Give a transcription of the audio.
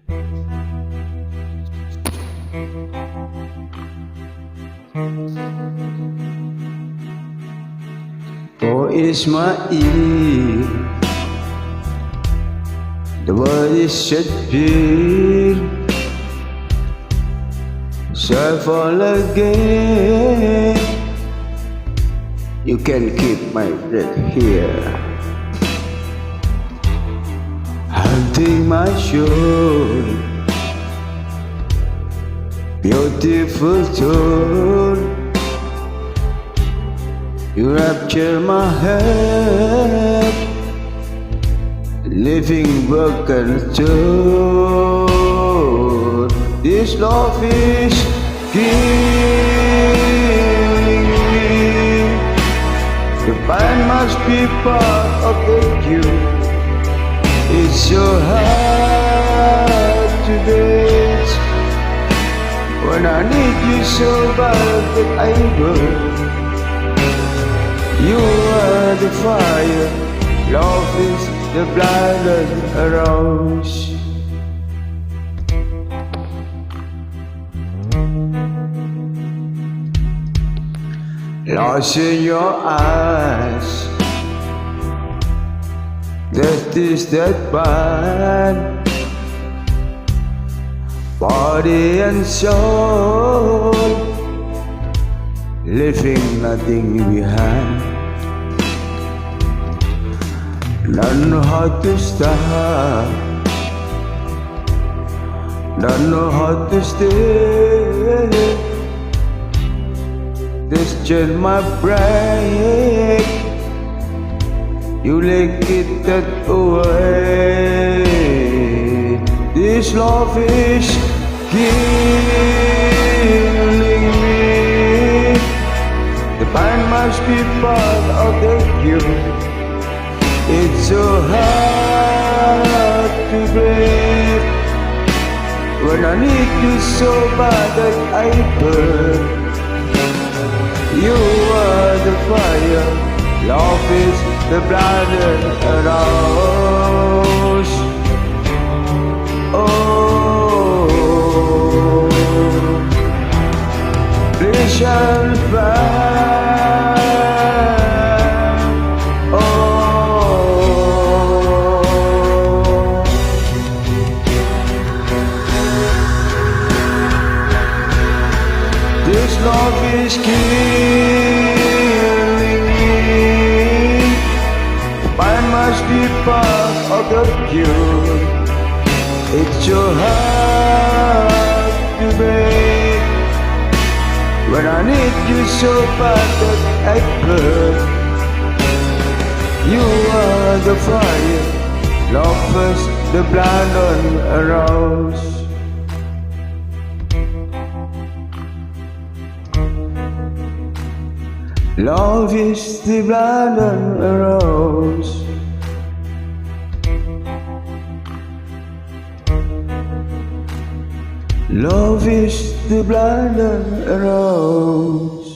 Oh Ismail, the world is should be. Shall fall again. You can keep my breath here. Hunting my soul, beautiful tune. You rapture my head, living broken tune. This love is killing me. The pain must be part of the cure. It's so hard to bear when I need you so bad that I burn. You are the fire, love is the blood and a rose. Lost in your eyes, death is that bad. Body and soul, leaving nothing behind. Don't know how to stop, don't know how to stay. This just my break. You like it that way. This love is killing me. The pain must be part of the cure. It's so hard to breathe when I need you so bad that I burn. You are the fire, love is the blood and a rose. Oh, please shall find. Oh, this love is killing me. Mine must be part of the cure. It's so hard to break when I need you so bad that I burn. You are the fire, love is the blood on a rose. Love is the blood on a rose. Love is the blood on a rose.